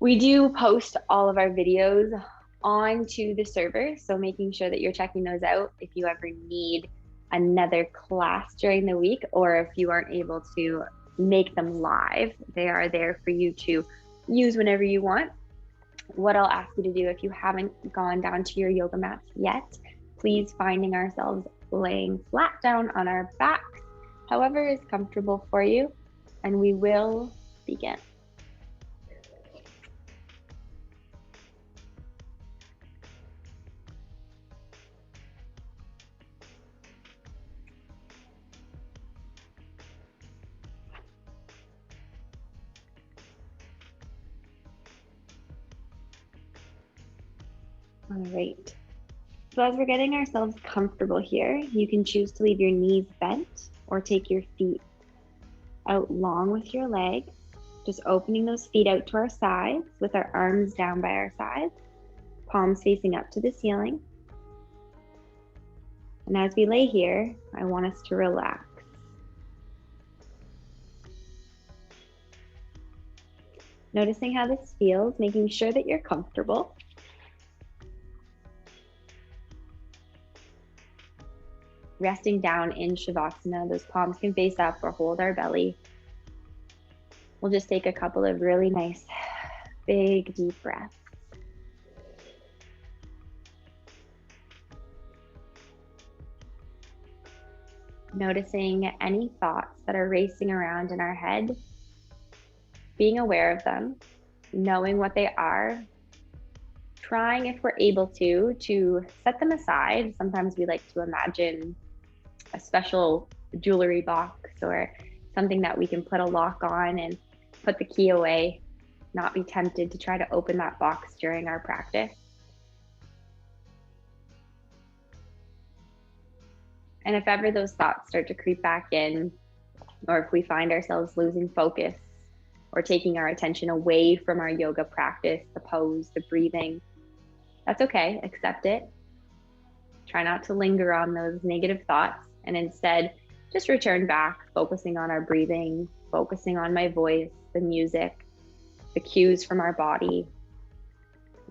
We do post all of our videos onto the server, so making sure that you're checking those out if you ever need another class during the week, or if you aren't able to make them live, they are there for you to use whenever you want. What I'll ask you to do if you haven't gone down to your yoga mats yet, please finding ourselves laying flat down on our backs, however is comfortable for you, and we will begin. All right. So as we're getting ourselves comfortable here, you can choose to leave your knees bent or take your feet out long with your legs, just opening those feet out to our sides with our arms down by our sides, palms facing up to the ceiling. And as we lay here, I want us to relax. Noticing how this feels, making sure that you're comfortable. Resting down in Shavasana, those palms can face up or hold our belly. We'll just take a couple of really nice, big, deep breaths. Noticing any thoughts that are racing around in our head, being aware of them, knowing what they are, trying, if we're able to set them aside. Sometimes we like to imagine a special jewelry box or something that we can put a lock on and put the key away, not be tempted to try to open that box during our practice. And if ever those thoughts start to creep back in, or if we find ourselves losing focus or taking our attention away from our yoga practice, the pose, the breathing, that's okay. Accept it. Try not to linger on those negative thoughts, and instead just return back, focusing on our breathing, focusing on my voice, the music, the cues from our body.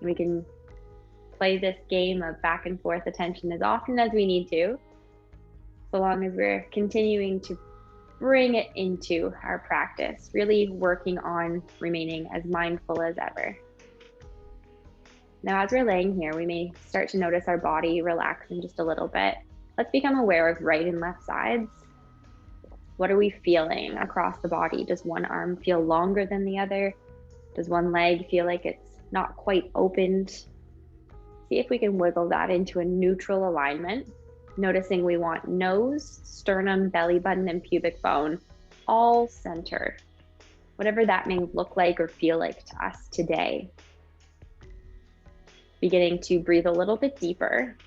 We can play this game of back and forth attention as often as we need to, so long as we're continuing to bring it into our practice, really working on remaining as mindful as ever. Now, as we're laying here, we may start to notice our body relaxing just a little bit. Let's become aware of right and left sides. What are we feeling across the body? Does one arm feel longer than the other? Does one leg feel like it's not quite opened? See if we can wiggle that into a neutral alignment, noticing we want nose, sternum, belly button, and pubic bone all centered, whatever that may look like or feel like to us today. Beginning to breathe a little bit deeper,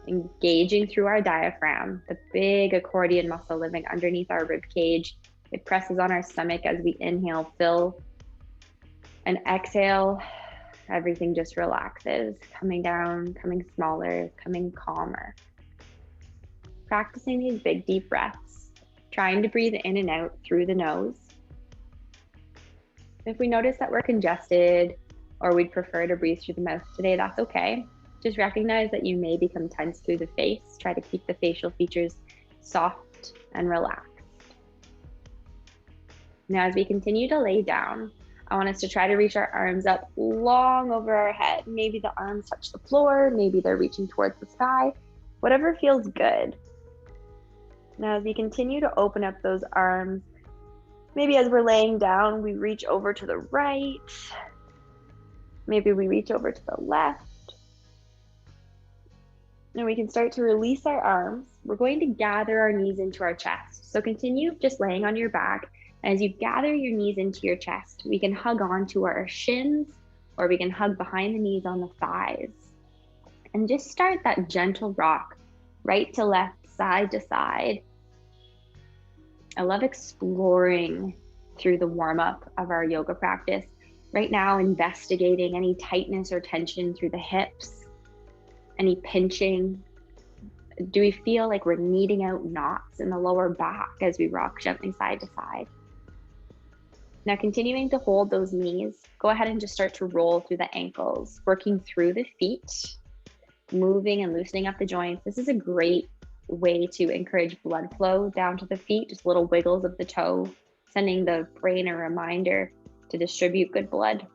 engaging through our diaphragm, the big accordion muscle living underneath our rib cage. It presses on our stomach as we inhale, fill, and exhale. Everything just relaxes, coming down, coming smaller, coming calmer. Practicing these big deep breaths, trying to breathe in and out through the nose. If we notice that we're congested or we'd prefer to breathe through the mouth today, that's okay. Just recognize that you may become tense through the face. Try to keep the facial features soft and relaxed. Now, as we continue to lay down, I want us to try to reach our arms up long over our head. Maybe the arms touch the floor, maybe they're reaching towards the sky, whatever feels good. Now, as we continue to open up those arms, maybe as we're laying down, we reach over to the right. Maybe we reach over to the left. And we can start to release our arms. We're going to gather our knees into our chest. So continue just laying on your back. And as you gather your knees into your chest, we can hug onto our shins, or we can hug behind the knees on the thighs. And just start that gentle rock, right to left, side to side. I love exploring through the warm-up of our yoga practice. Right now, investigating any tightness or tension through the hips, any pinching. Do we feel like we're kneading out knots in the lower back as we rock gently side to side? Now, continuing to hold those knees, go ahead and just start to roll through the ankles, working through the feet, moving and loosening up the joints. This is a great way to encourage blood flow down to the feet, just little wiggles of the toe, sending the brain a reminder to distribute good blood.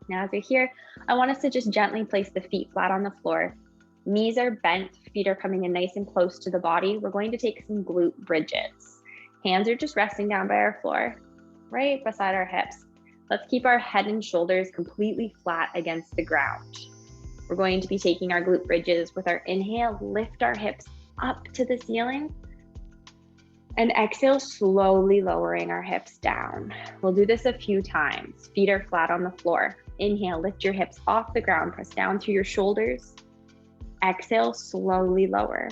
Now, as you're here, I want us to just gently place the feet flat on the floor. Knees are bent, feet are coming in nice and close to the body. We're going to take some glute bridges. Hands are just resting down by our floor, right beside our hips. Let's keep our head and shoulders completely flat against the ground. We're going to be taking our glute bridges. With our inhale, lift our hips up to the ceiling, and exhale, slowly lowering our hips down. We'll do this a few times. Feet are flat on the floor. Inhale, lift your hips off the ground, press down through your shoulders. Exhale, slowly lower.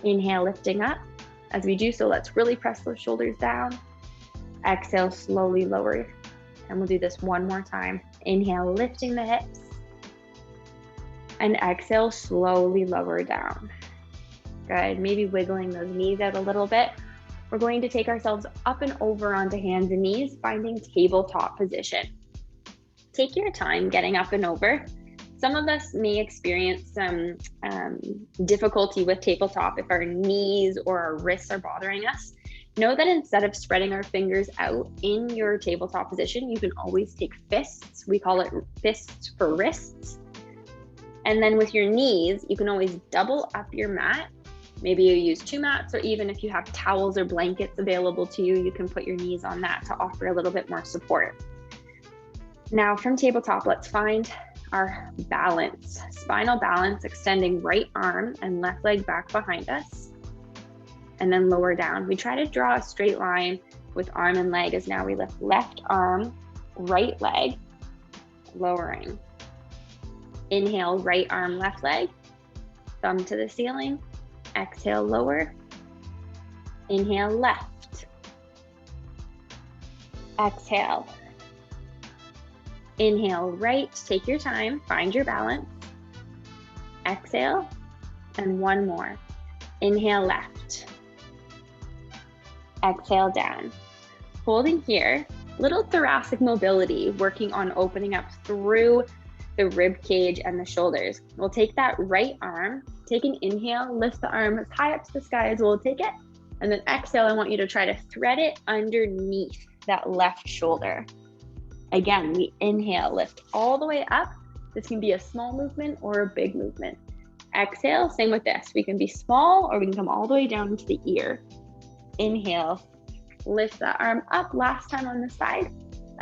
Inhale, lifting up. As we do so, let's really press those shoulders down. Exhale, slowly lower. And we'll do this one more time. Inhale, lifting the hips. And exhale, slowly lower down. Good, maybe wiggling those knees out a little bit. We're going to take ourselves up and over onto hands and knees, finding tabletop position. Take your time getting up and over. Some of us may experience some difficulty with tabletop if our knees or our wrists are bothering us. Know that instead of spreading our fingers out in your tabletop position, you can always take fists. We call it fists for wrists. And then with your knees, you can always double up your mat. Maybe you use 2 mats, or even if you have towels or blankets available to you, you can put your knees on that to offer a little bit more support. Now from tabletop, let's find our balance. Spinal balance, extending right arm and left leg back behind us, and then lower down. We try to draw a straight line with arm and leg as now we lift left arm, right leg, lowering. Inhale, right arm, left leg, thumb to the ceiling. Exhale, lower. Inhale, left. Exhale. Inhale, right. Take your time. Find your balance. Exhale. And one more. Inhale, left. Exhale, down. Holding here, little thoracic mobility, working on opening up through the rib cage and the shoulders. We'll take that right arm, take an inhale, lift the arm as high up to the sky as we'll take it. And then exhale, I want you to try to thread it underneath that left shoulder. Again, we inhale, lift all the way up. This can be a small movement or a big movement. Exhale, same with this. We can be small or we can come all the way down into the ear. Inhale, lift the arm up, last time on the side.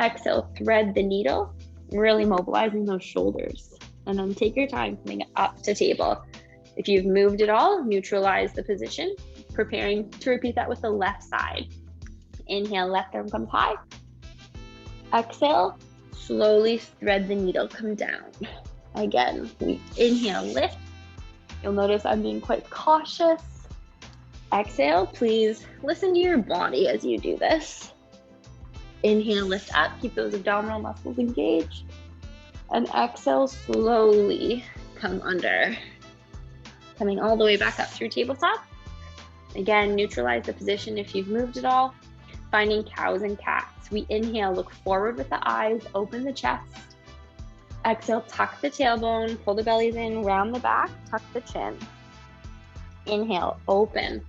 Exhale, thread the needle, really mobilizing those shoulders. And then take your time coming up to table. If you've moved at all, neutralize the position, preparing to repeat that with the left side. Inhale, left arm comes high. Exhale, slowly thread the needle, come down. Again, we inhale, lift. You'll notice I'm being quite cautious. Exhale, please listen to your body as you do this. Inhale, lift up, keep those abdominal muscles engaged. And exhale, slowly come under. Coming all the way back up through tabletop. Again, neutralize the position if you've moved at all. Finding cows and cats. We inhale, look forward with the eyes, open the chest. Exhale, tuck the tailbone, pull the bellies in, round the back, tuck the chin. Inhale, open.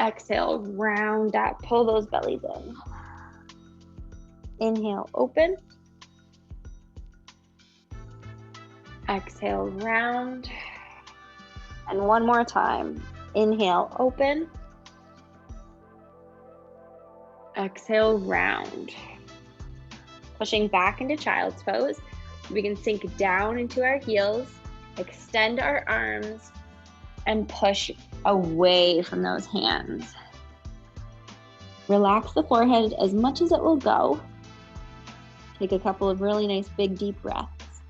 Exhale, round up, pull those bellies in. Inhale, open. Exhale, round. And one more time. Inhale, open. Exhale, round. Pushing back into child's pose. We can sink down into our heels, extend our arms, and push away from those hands. Relax the forehead as much as it will go. Take a couple of really nice big deep breaths.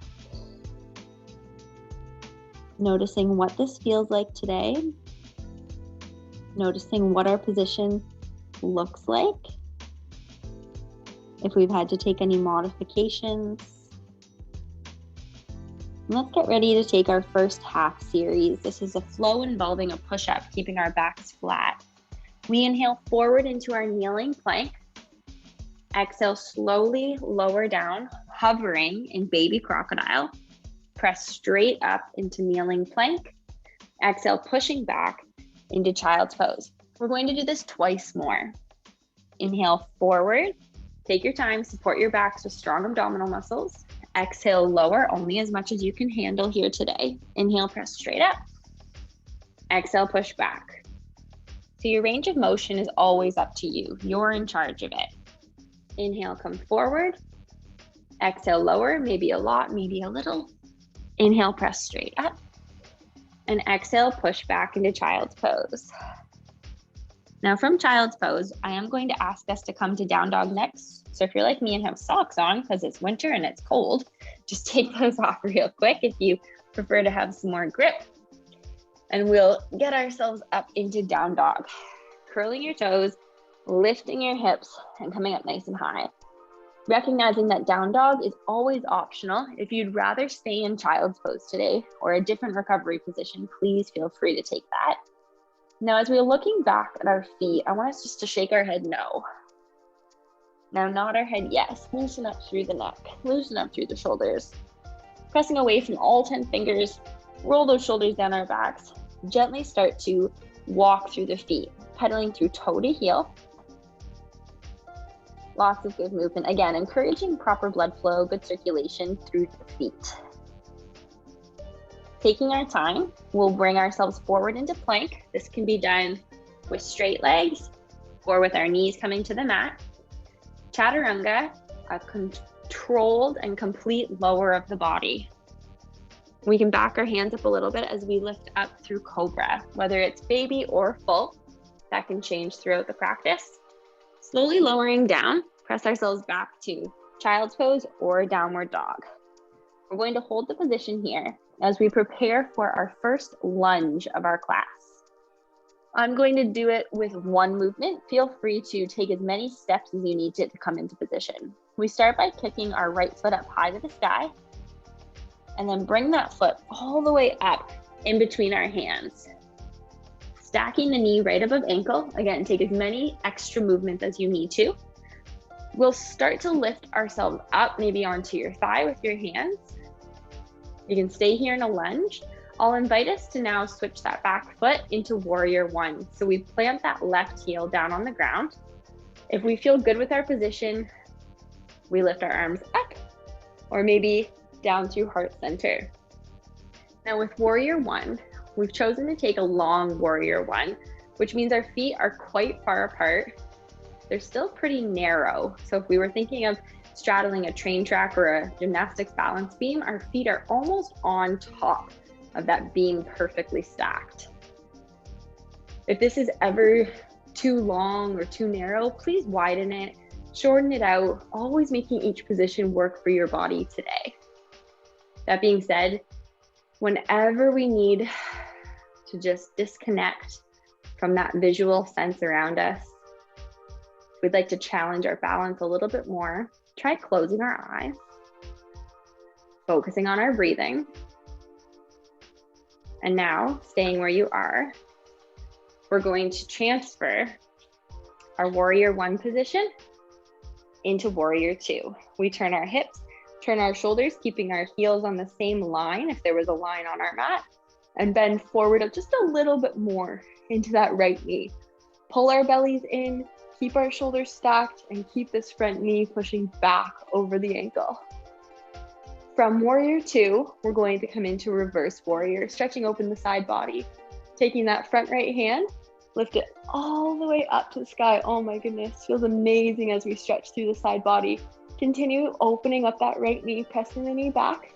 Noticing what this feels like today. Noticing what our position looks like. If we've had to take any modifications. And let's get ready to take our first half series. This is a flow involving a push-up, keeping our backs flat. We inhale forward into our kneeling plank. Exhale, slowly lower down, hovering in baby crocodile. Press straight up into kneeling plank. Exhale, pushing back into child's pose. We're going to do this twice more. Inhale forward. Take your time, support your backs with strong abdominal muscles. Exhale, lower only as much as you can handle here today. Inhale, press straight up. Exhale, push back. So your range of motion is always up to you. You're in charge of it. Inhale, come forward. Exhale, lower, maybe a lot, maybe a little. Inhale, press straight up. And exhale, push back into child's pose. Now from child's pose, I am going to ask us to come to down dog next. So if you're like me and have socks on because it's winter and it's cold, just take those off real quick if you prefer to have some more grip. And we'll get ourselves up into down dog. Curling your toes, lifting your hips, and coming up nice and high. Recognizing that down dog is always optional. If you'd rather stay in child's pose today or a different recovery position, please feel free to take that. Now, as we're looking back at our feet, I want us just to shake our head no. Now, nod our head yes. Loosen up through the neck, loosen up through the shoulders. Pressing away from all 10 fingers, roll those shoulders down our backs. Gently start to walk through the feet, pedaling through toe to heel. Lots of good movement. Again, encouraging proper blood flow, good circulation through the feet. Taking our time, we'll bring ourselves forward into plank. This can be done with straight legs or with our knees coming to the mat. Chaturanga, a controlled and complete lower of the body. We can back our hands up a little bit as we lift up through cobra, whether it's baby or full. That can change throughout the practice. Slowly lowering down, press ourselves back to child's pose or downward dog. We're going to hold the position here as we prepare for our first lunge of our class. I'm going to do it with one movement. Feel free to take as many steps as you need to come into position. We start by kicking our right foot up high to the sky, and then bring that foot all the way up in between our hands. Stacking the knee right above ankle. Again, take as many extra movements as you need to. We'll start to lift ourselves up, maybe onto your thigh with your hands. You can stay here in a lunge. I'll invite us to now switch that back foot into warrior one. So we plant that left heel down on the ground. If we feel good with our position, we lift our arms up, or maybe down through heart center. Now with warrior one, we've chosen to take a long warrior one, which means our feet are quite far apart. They're still pretty narrow. So if we were thinking of straddling a train track or a gymnastics balance beam, our feet are almost on top of that beam, perfectly stacked. If this is ever too long or too narrow, please widen it, shorten it out, always making each position work for your body today. That being said, whenever we need to just disconnect from that visual sense around us, we'd like to challenge our balance a little bit more. Try closing our eyes, focusing on our breathing. And now, staying where you are, we're going to transfer our warrior one position into warrior two. We turn our hips, turn our shoulders, keeping our heels on the same line if there was a line on our mat, and bend forward just a little bit more into that right knee. Pull our bellies in, keep our shoulders stacked, and keep this front knee pushing back over the ankle. From warrior two, we're going to come into reverse warrior, stretching open the side body. Taking that front right hand, lift it all the way up to the sky. Oh my goodness, feels amazing as we stretch through the side body. Continue opening up that right knee, pressing the knee back,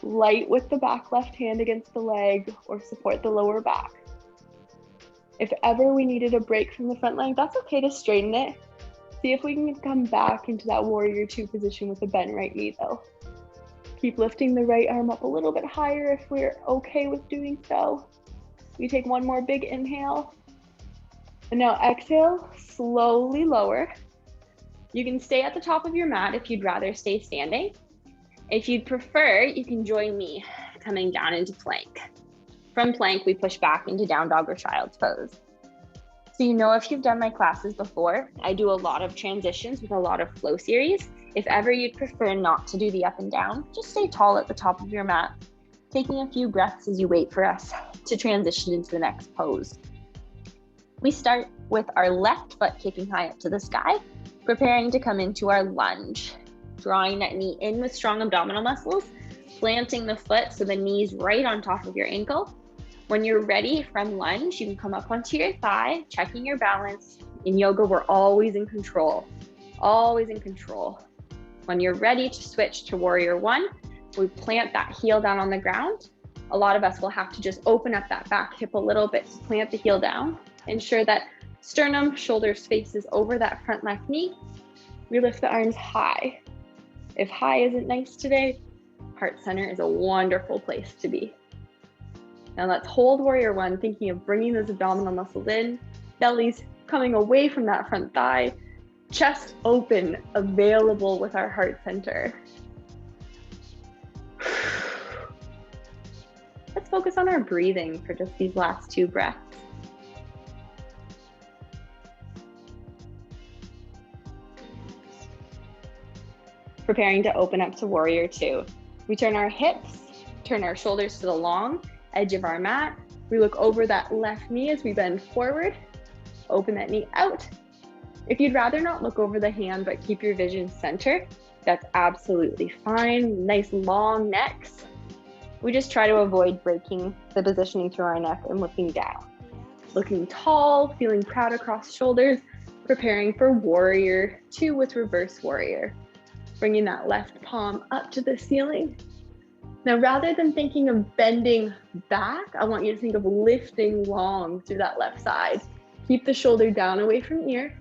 light with the back left hand against the leg or support the lower back. If ever we needed a break from the front leg, that's okay to straighten it. See if we can come back into that warrior two position with a bent right knee though. Keep lifting the right arm up a little bit higher if we're okay with doing so. We take one more big inhale. And now exhale, slowly lower. You can stay at the top of your mat if you'd rather stay standing. If you'd prefer, you can join me coming down into plank. From plank, we push back into down dog or child's pose. So if you've done my classes before, I do a lot of transitions with a lot of flow series. If ever you'd prefer not to do the up and down, just stay tall at the top of your mat, taking a few breaths as you wait for us to transition into the next pose. We start with our left foot kicking high up to the sky, preparing to come into our lunge, drawing that knee in with strong abdominal muscles, planting the foot so the knee's right on top of your ankle. When you're ready from lunge, you can come up onto your thigh, checking your balance. In yoga, we're always in control, always in control. When you're ready to switch to warrior one, we plant that heel down on the ground. A lot of us will have to just open up that back hip a little bit to plant the heel down. Ensure that sternum, shoulders faces over that front left knee. We lift the arms high. If high isn't nice today, heart center is a wonderful place to be. Now let's hold warrior one, thinking of bringing those abdominal muscles in, belly's coming away from that front thigh, chest open, available with our heart center. Let's focus on our breathing for just these last 2 breaths. Preparing to open up to warrior two. We turn our hips, turn our shoulders to the long edge of our mat. We look over that left knee as we bend forward, open that knee out. If you'd rather not look over the hand but keep your vision center, that's absolutely fine. Nice long necks. We just try to avoid breaking the positioning through our neck and looking down. Looking tall, feeling proud across shoulders, preparing for warrior two with reverse warrior. Bringing that left palm up to the ceiling. Now, rather than thinking of bending back, I want you to think of lifting long through that left side. Keep the shoulder down away from ear.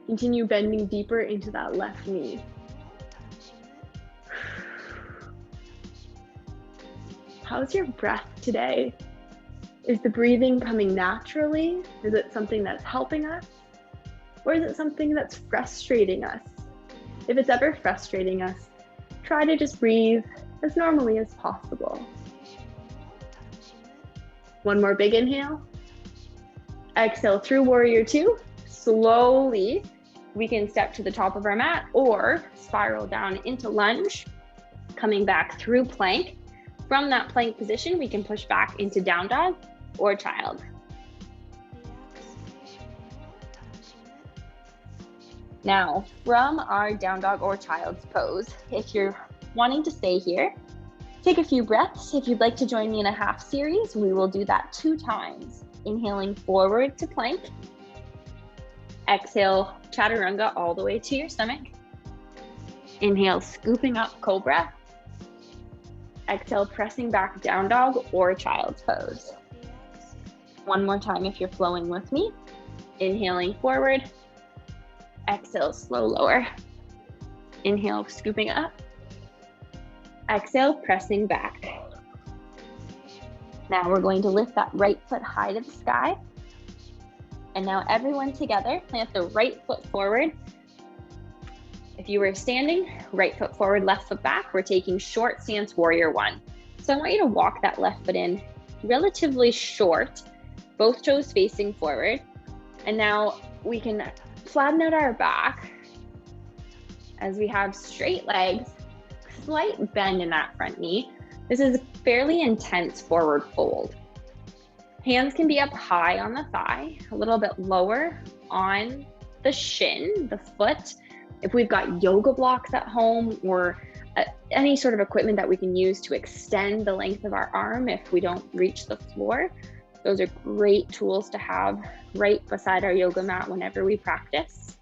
Continue bending deeper into that left knee. How's your breath today? Is the breathing coming naturally? Is it something that's helping us? Or is it something that's frustrating us? If it's ever frustrating us, try to just breathe as normally as possible. One more big inhale. Exhale through warrior two. Slowly, we can step to the top of our mat or spiral down into lunge, coming back through plank. From that plank position, we can push back into down dog or child. Now, from our down dog or child's pose, if you're wanting to stay here, take a few breaths. If you'd like to join me in a half series, we will do that 2 times. Inhaling forward to plank. Exhale, chaturanga all the way to your stomach. Inhale, scooping up cobra. Exhale, pressing back down dog or child's pose. One more time if you're flowing with me. Inhaling forward. Exhale, slow lower. Inhale, scooping up. Exhale, pressing back. Now we're going to lift that right foot high to the sky. And now everyone together, plant the right foot forward. If you were standing, right foot forward, left foot back, we're taking short stance warrior one. So I want you to walk that left foot in relatively short, both toes facing forward. And now we can flatten out our back as we have straight legs, slight bend in that front knee. This is a fairly intense forward fold. Hands can be up high on the thigh, a little bit lower on the shin, the foot. If we've got yoga blocks at home or any sort of equipment that we can use to extend the length of our arm if we don't reach the floor, those are great tools to have right beside our yoga mat whenever we practice.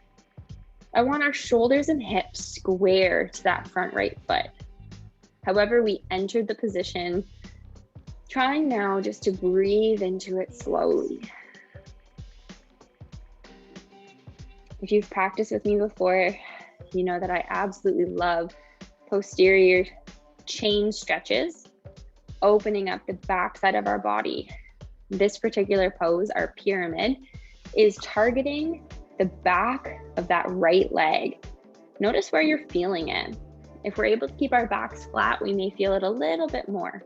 I want our shoulders and hips square to that front right foot. However we entered the position, trying now just to breathe into it slowly. If you've practiced with me before, you know that I absolutely love posterior chain stretches, opening up the backside of our body. This particular pose, our pyramid, is targeting the back of that right leg. Notice where you're feeling it. If we're able to keep our backs flat, we may feel it a little bit more.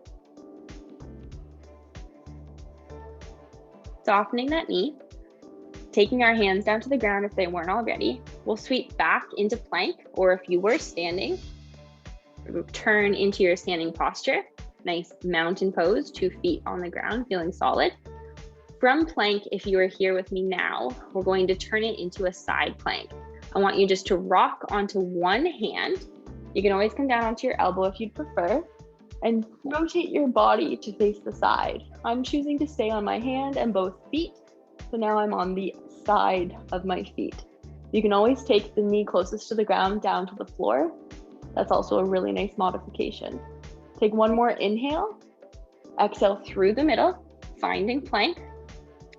Softening that knee, Taking our hands down to the ground if they weren't already, we'll sweep back into plank, or if you were standing, turn into your standing posture. Nice mountain pose, 2 feet on the ground, feeling solid. From plank, if you are here with me now, we're going to turn it into a side plank. I want you just to rock onto one hand. You can always come down onto your elbow if you'd prefer, and rotate your body to face the side. I'm choosing to stay on my hand and both feet, so now I'm on the side of my feet. You can always take the knee closest to the ground down to the floor. That's also a really nice modification. Take one more inhale, exhale through the middle, finding plank.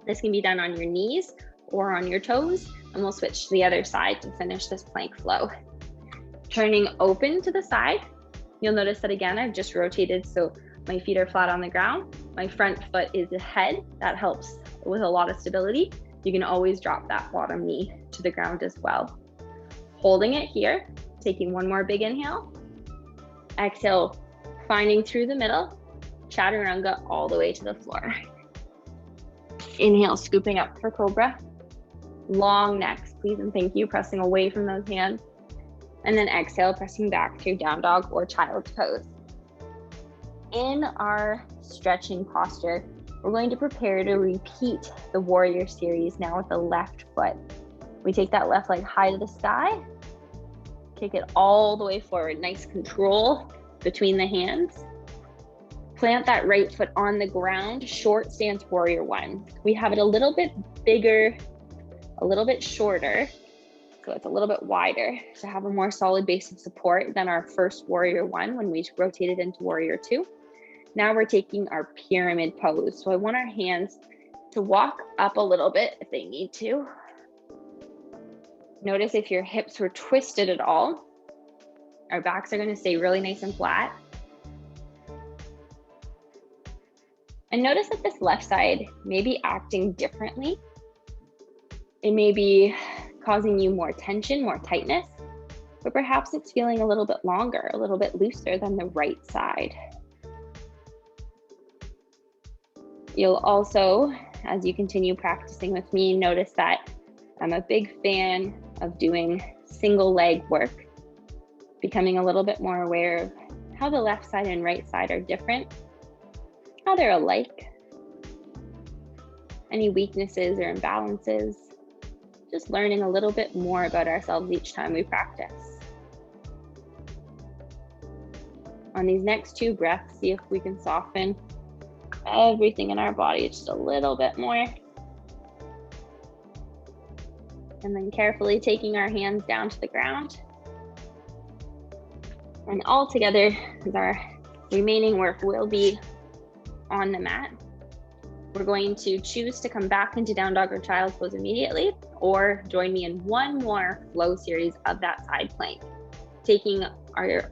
This can be done on your knees or on your toes, and we'll switch to the other side to finish this plank flow. Turning open to the side, you'll notice that again, I've just rotated so my feet are flat on the ground. My front foot is ahead. That helps with a lot of stability. You can always drop that bottom knee to the ground as well. Holding it here, taking one more big inhale. Exhale, finding through the middle, chaturanga all the way to the floor. Inhale, scooping up for cobra. Long necks, please and thank you, pressing away from those hands. And then exhale, pressing back through down dog or child's pose. In our stretching posture, we're going to prepare to repeat the warrior series now with the left foot. We take that left leg high to the sky, kick it all the way forward. Nice control between the hands. Plant that right foot on the ground, short stance warrior one. We have it a little bit bigger, a little bit shorter, so it's a little bit wider to have a more solid base of support than our first warrior one when we rotated into warrior two. Now we're taking our pyramid pose. So I want our hands to walk up a little bit if they need to. Notice if your hips were twisted at all. Our backs are going to stay really nice and flat. And notice that this left side may be acting differently. It may be causing you more tension, more tightness, but perhaps it's feeling a little bit longer, a little bit looser than the right side. You'll also, as you continue practicing with me, notice that I'm a big fan of doing single leg work, becoming a little bit more aware of how the left side and right side are different, how they're alike, any weaknesses or imbalances, just learning a little bit more about ourselves each time we practice. On these next 2 breaths, see if we can soften everything in our body just a little bit more. And then carefully taking our hands down to the ground. And all together, as our remaining work will be on the mat, we're going to choose to come back into down dog or child's pose immediately, or join me in one more flow series of that side plank. Taking our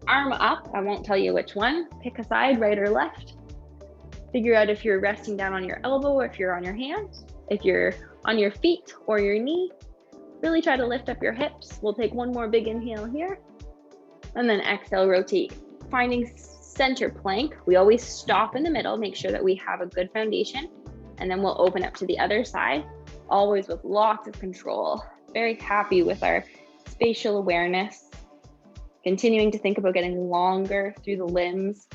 arm up, I won't tell you which one, pick a side, right or left. Figure out if you're resting down on your elbow or if you're on your hand. If you're on your feet or your knee, really try to lift up your hips. We'll take one more big inhale here, and then exhale, rotate. Finding center plank, we always stop in the middle, make sure that we have a good foundation, and then we'll open up to the other side, always with lots of control. Very happy with our spatial awareness, continuing to think about getting longer through the limbs,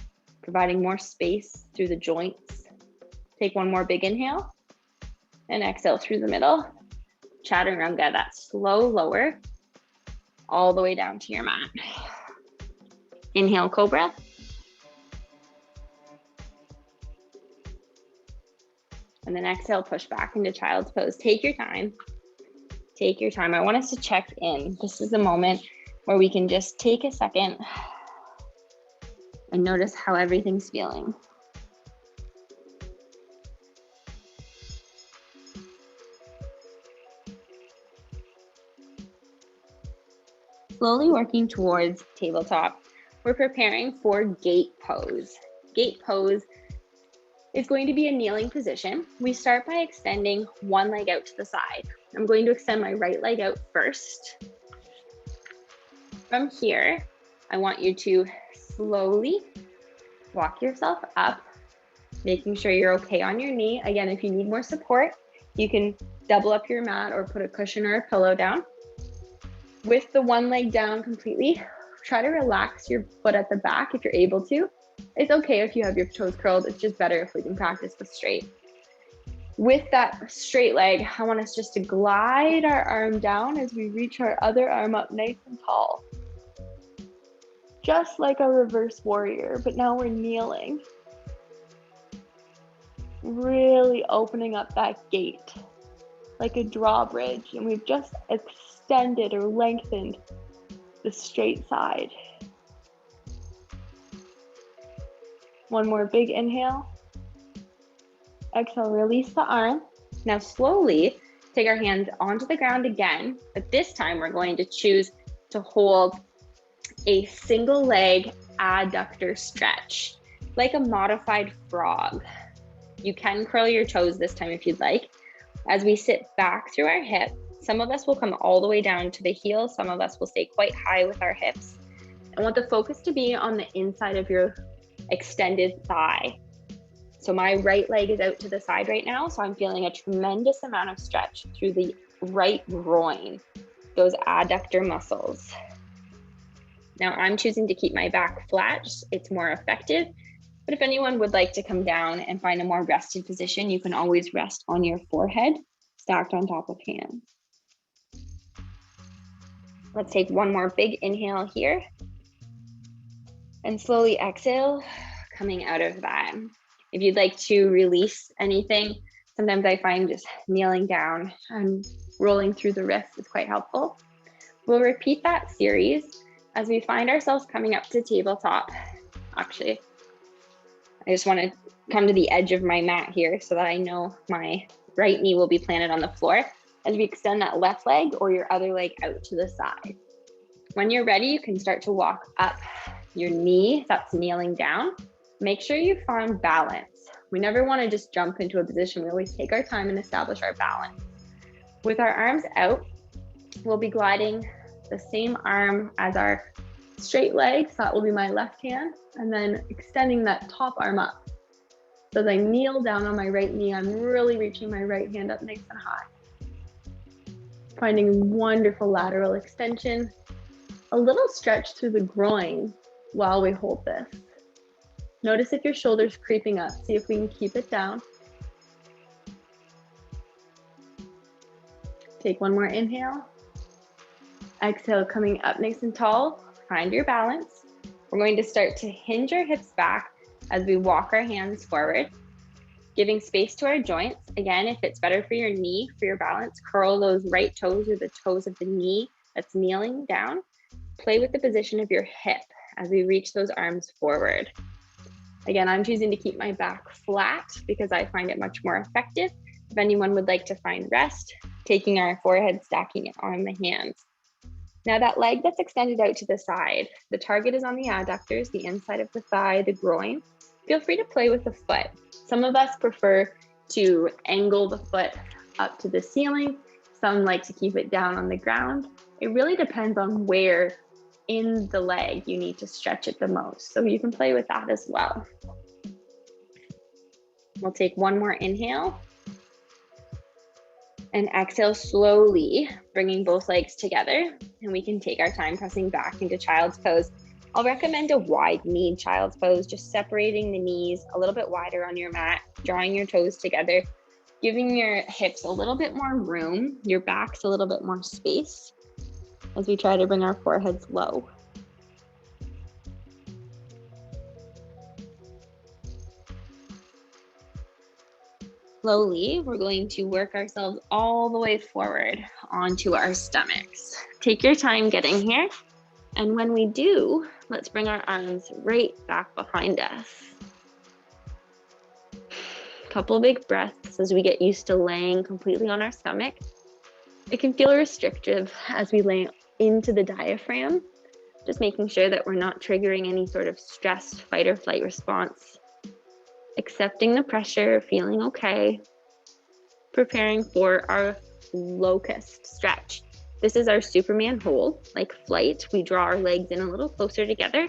providing more space through the joints. Take one more big inhale and exhale through the middle. Chaturanga, that slow lower all the way down to your mat. Inhale, cobra. And then exhale, push back into child's pose. Take your time. Take your time. I want us to check in. This is a moment where we can just take a second and notice how everything's feeling. Slowly working towards tabletop, we're preparing for gate pose. Gate pose is going to be a kneeling position. We start by extending one leg out to the side. I'm going to extend my right leg out first. From here, I want you to slowly walk yourself up, making sure you're okay on your knee. Again, if you need more support, you can double up your mat or put a cushion or a pillow down. With the one leg down completely, try to relax your foot at the back if you're able to. It's okay if you have your toes curled. It's just better if we can practice with straight. With that straight leg, I want us just to glide our arm down as we reach our other arm up nice and tall. Just like a reverse warrior, but now we're kneeling. Really opening up that gate like a drawbridge, and we've just extended or lengthened the straight side. One more big inhale. Exhale, release the arm. Now slowly take our hands onto the ground again, but this time we're going to choose to hold a single leg adductor stretch, like a modified frog. You can curl your toes this time if you'd like. As we sit back through our hip, some of us will come all the way down to the heel, some of us will stay quite high with our hips. I want the focus to be on the inside of your extended thigh. So my right leg is out to the side right now, so I'm feeling a tremendous amount of stretch through the right groin, those adductor muscles. Now I'm choosing to keep my back flat, it's more effective, but if anyone would like to come down and find a more rested position, you can always rest on your forehead, stacked on top of hands. Let's take one more big inhale here, and slowly exhale, coming out of that. If you'd like to release anything, sometimes I find just kneeling down and rolling through the wrists is quite helpful. We'll repeat that series as we find ourselves coming up to tabletop. Actually, I just want to come to the edge of my mat here so that I know my right knee will be planted on the floor as we extend that left leg or your other leg out to the side. When you're ready, you can start to walk up your knee that's kneeling down. Make sure you find balance. We never want to just jump into a position. We always take our time and establish our balance. With our arms out, we'll be gliding the same arm as our straight leg. So that will be my left hand, and then extending that top arm up. So as I kneel down on my right knee, I'm really reaching my right hand up nice and high. Finding wonderful lateral extension, a little stretch through the groin while we hold this. Notice if your shoulder's creeping up. See if we can keep it down. Take one more inhale. Exhale, coming up nice and tall. Find your balance. We're going to start to hinge our hips back as we walk our hands forward, giving space to our joints. Again, if it's better for your knee, for your balance, curl those right toes or the toes of the knee that's kneeling down. Play with the position of your hip as we reach those arms forward. Again, I'm choosing to keep my back flat because I find it much more effective. If anyone would like to find rest, taking our forehead, stacking it on the hands. Now that leg that's extended out to the side, the target is on the adductors, the inside of the thigh, the groin. Feel free to play with the foot. Some of us prefer to angle the foot up to the ceiling. Some like to keep it down on the ground. It really depends on where in the leg you need to stretch it the most. So you can play with that as well. We'll take one more inhale and exhale slowly, bringing both legs together, and we can take our time pressing back into child's pose. I'll recommend a wide-kneed child's pose, just separating the knees a little bit wider on your mat, drawing your toes together, giving your hips a little bit more room, your back's a little bit more space, as we try to bring our foreheads low. Slowly, we're going to work ourselves all the way forward onto our stomachs. Take your time getting here. And when we do, let's bring our arms right back behind us. Couple big breaths as we get used to laying completely on our stomach. It can feel restrictive as we lay into the diaphragm, just making sure that we're not triggering any sort of stress, fight or flight response. Accepting the pressure, feeling okay, preparing for our locust stretch. This is our Superman hold, like flight. We draw our legs in a little closer together.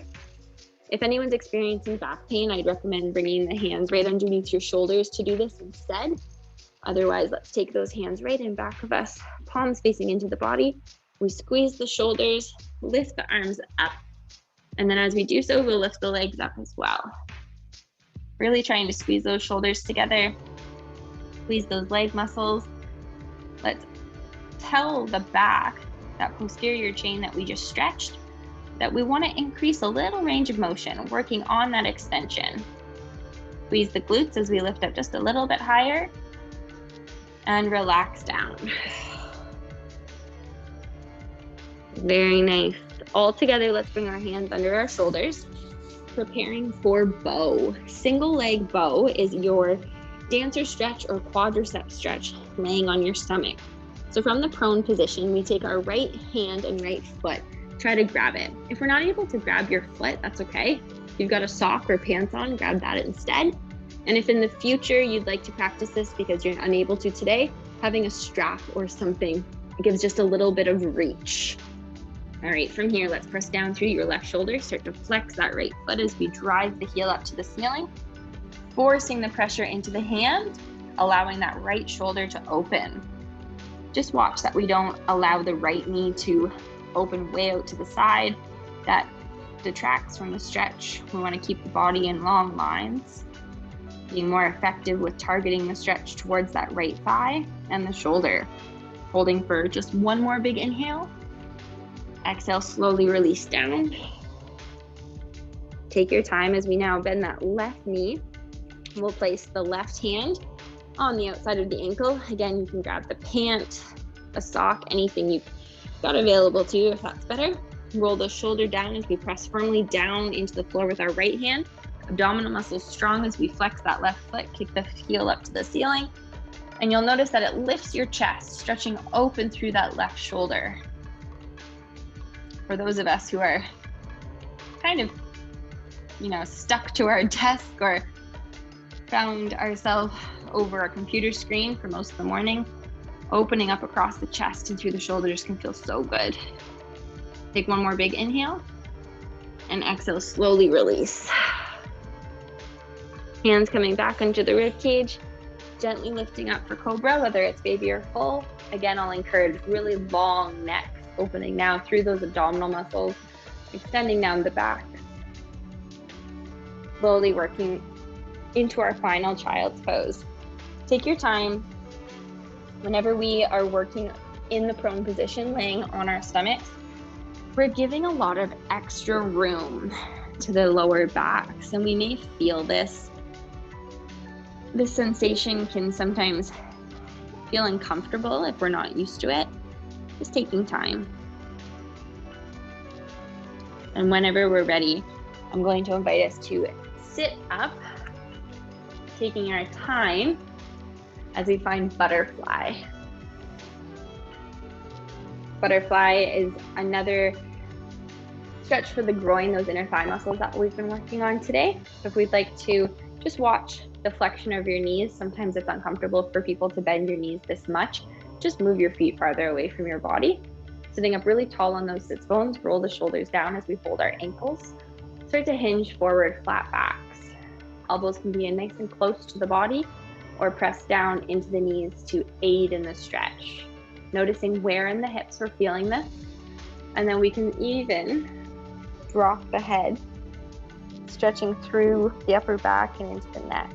If anyone's experiencing back pain, I'd recommend bringing the hands right underneath your shoulders to do this instead. Otherwise, let's take those hands right in back of us, palms facing into the body. We squeeze the shoulders, lift the arms up. And then as we do so, we'll lift the legs up as well. Really trying to squeeze those shoulders together, squeeze those leg muscles. Let's tell the back, that posterior chain that we just stretched, that we want to increase a little range of motion, working on that extension. Squeeze the glutes as we lift up just a little bit higher and relax down. Very nice. All together, let's bring our hands under our shoulders, preparing for bow. Single leg bow is your dancer stretch or quadricep stretch, laying on your stomach. So from the prone position, we take our right hand and right foot, try to grab it. If we're not able to grab your foot, that's okay. If you've got a sock or pants on, grab that instead. And if in the future you'd like to practice this because you're unable to today, having a strap or something gives just a little bit of reach. All right, from here, let's press down through your left shoulder, start to flex that right foot as we drive the heel up to the ceiling, forcing the pressure into the hand, allowing that right shoulder to open. Just watch that we don't allow the right knee to open way out to the side. That detracts from the stretch. We want to keep the body in long lines, being more effective with targeting the stretch towards that right thigh and the shoulder. Holding for just one more big inhale. Exhale, slowly release down. Take your time as we now bend that left knee. We'll place the left hand on the outside of the ankle. Again, you can grab the pant, a sock, anything you've got available to you if that's better. Roll the shoulder down as we press firmly down into the floor with our right hand. Abdominal muscles strong as we flex that left foot, kick the heel up to the ceiling. And you'll notice that it lifts your chest, stretching open through that left shoulder. For those of us who are kind of, stuck to our desk or found ourselves over a computer screen for most of the morning, opening up across the chest and through the shoulders can feel so good. Take one more big inhale and exhale, slowly release. Hands coming back under the rib cage, gently lifting up for cobra, whether it's baby or full. Again, I'll encourage really long neck, opening now through those abdominal muscles, extending down the back. Slowly working into our final child's pose. Take your time. Whenever we are working in the prone position, laying on our stomachs, we're giving a lot of extra room to the lower backs, and we may feel this. This sensation can sometimes feel uncomfortable if we're not used to it. Just taking time. And whenever we're ready, I'm going to invite us to sit up, taking our time as we find butterfly. Butterfly is another stretch for the groin, those inner thigh muscles that we've been working on today. So if we'd like to just watch the flexion of your knees, sometimes it's uncomfortable for people to bend your knees this much. Just move your feet farther away from your body. Sitting up really tall on those sits bones, roll the shoulders down as we hold our ankles. Start to hinge forward, flat backs. Elbows can be in nice and close to the body or press down into the knees to aid in the stretch. Noticing where in the hips we're feeling this. And then we can even drop the head, stretching through the upper back and into the neck.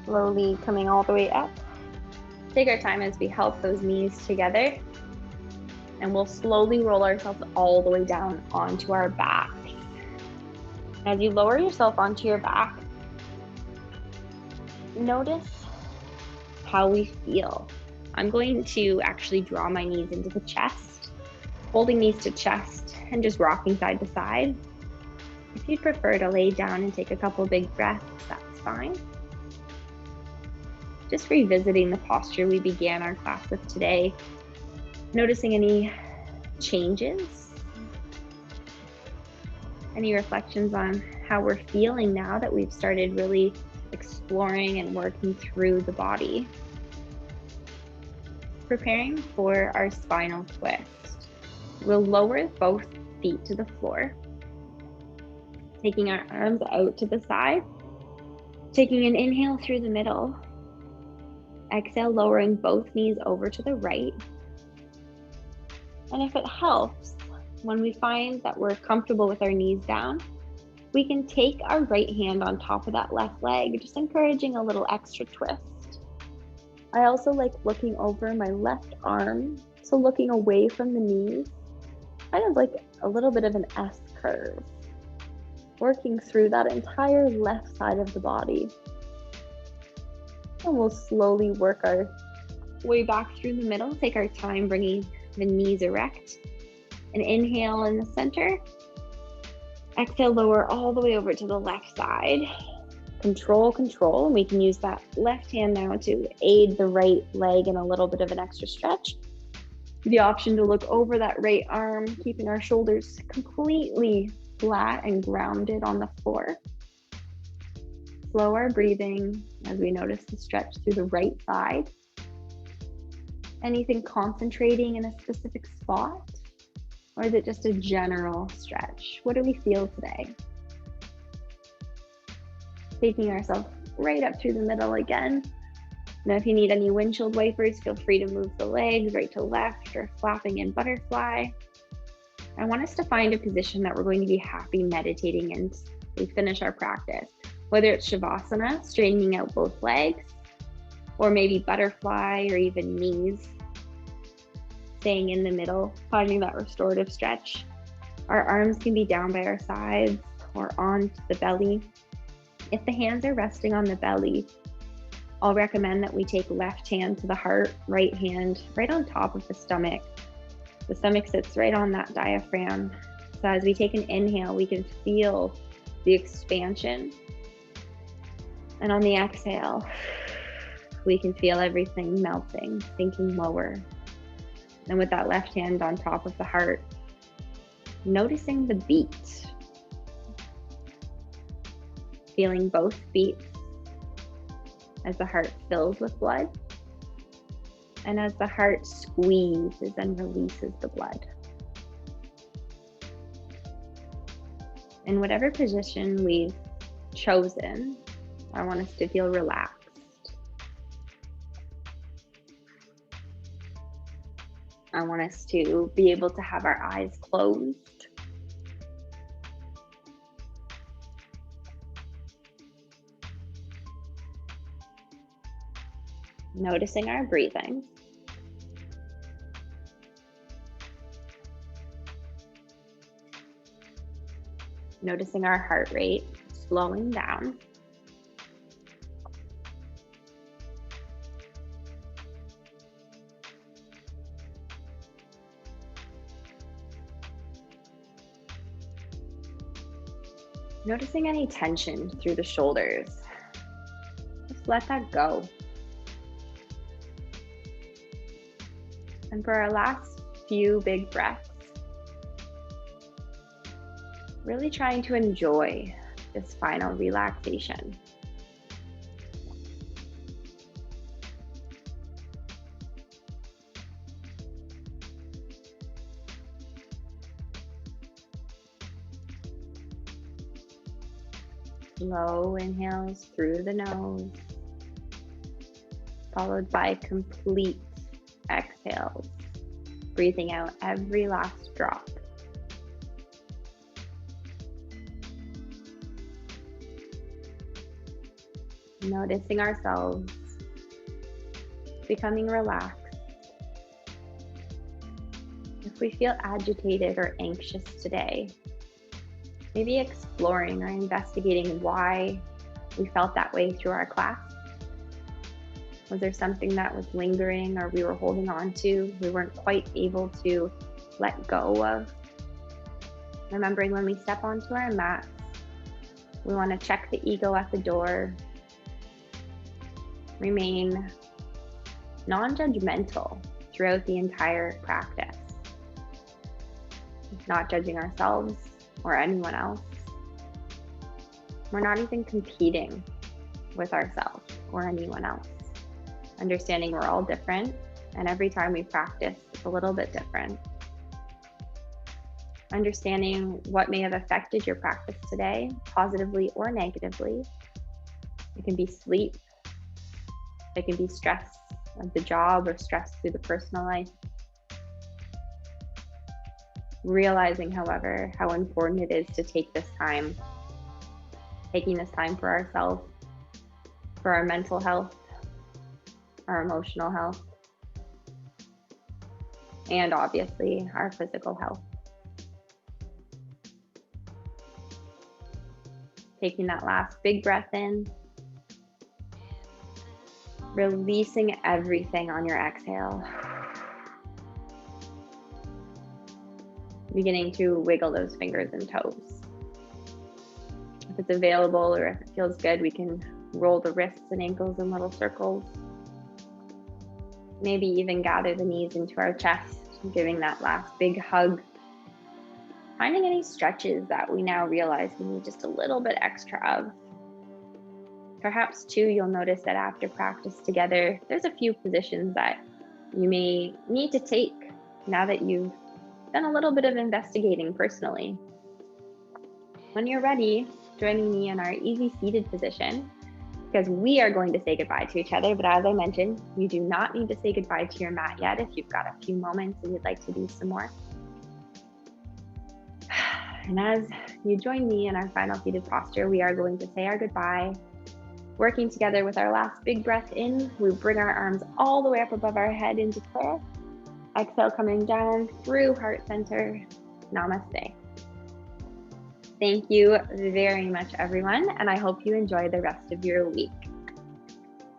Slowly coming all the way up. Take our time as we help those knees together, and we'll slowly roll ourselves all the way down onto our back. As you lower yourself onto your back, notice how we feel. I'm going to actually draw my knees into the chest, holding knees to chest and just rocking side to side. If you'd prefer to lay down and take a couple big breaths, that's fine. Just revisiting the posture we began our class with today, noticing any changes, any reflections on how we're feeling now that we've started really exploring and working through the body. Preparing for our spinal twist, we'll lower both feet to the floor, taking our arms out to the side, taking an inhale through the middle, exhale, lowering both knees over to the right. And if it helps, when we find that we're comfortable with our knees down, we can take our right hand on top of that left leg, just encouraging a little extra twist. I also like looking over my left arm, so looking away from the knees, kind of like a little bit of an S curve, working through that entire left side of the body. And we'll slowly work our way back through the middle, take our time bringing the knees erect. An inhale in the center. Exhale, lower all the way over to the left side. Control, control. And we can use that left hand now to aid the right leg in a little bit of an extra stretch. The option to look over that right arm, keeping our shoulders completely flat and grounded on the floor. Slow our breathing as we notice the stretch through the right side. Anything concentrating in a specific spot? Or is it just a general stretch? What do we feel today? Taking ourselves right up through the middle again. Now, if you need any windshield wipers, feel free to move the legs right to left or flapping in butterfly. I want us to find a position that we're going to be happy meditating in as we finish our practice. Whether it's Shavasana, straightening out both legs, or maybe butterfly or even knees, staying in the middle, finding that restorative stretch. Our arms can be down by our sides or onto the belly. If the hands are resting on the belly, I'll recommend that we take left hand to the heart, right hand right on top of the stomach. The stomach sits right on that diaphragm. So as we take an inhale, we can feel the expansion. And on the exhale, we can feel everything melting, sinking lower. And with that left hand on top of the heart, noticing the beat. Feeling both beats as the heart fills with blood and as the heart squeezes and releases the blood. In whatever position we've chosen, I want us to feel relaxed. I want us to be able to have our eyes closed. Noticing our breathing. Noticing our heart rate slowing down. Noticing any tension through the shoulders. Just let that go. And for our last few big breaths, really trying to enjoy this final relaxation. Slow inhales through the nose, followed by complete exhales, breathing out every last drop. Noticing ourselves becoming relaxed. If we feel agitated or anxious today, maybe exploring or investigating why we felt that way through our class. Was there something that was lingering or we were holding on to, we weren't quite able to let go of? Remembering when we step onto our mats, we want to check the ego at the door, remain non-judgmental throughout the entire practice, not judging ourselves or anyone else. We're not even competing with ourselves or anyone else. Understanding we're all different And every time we practice, it's a little bit different. Understanding what may have affected your practice today, positively or negatively. It can be sleep. It can be stress of the job or stress through the personal life. Realizing, however, how important it is to take this time, taking this time for ourselves, for our mental health, our emotional health, and obviously our physical health. Taking that last big breath in, releasing everything on your exhale. Beginning to wiggle those fingers and toes. If it's available or if it feels good, we can roll the wrists and ankles in little circles. Maybe even gather the knees into our chest, giving that last big hug. Finding any stretches that we now realize we need just a little bit extra of. Perhaps too, you'll notice that after practice together, there's a few positions that you may need to take now that you've done a little bit of investigating personally. When you're ready, joining me in our easy seated position, because we are going to say goodbye to each other. But as I mentioned, you do not need to say goodbye to your mat yet if you've got a few moments and you'd like to do some more. And as you join me in our final seated posture, we are going to say our goodbye. Working together with our last big breath in, we bring our arms all the way up above our head into prayer. Exhale, coming down through heart center. Namaste. Thank you very much, everyone, and I hope you enjoy the rest of your week.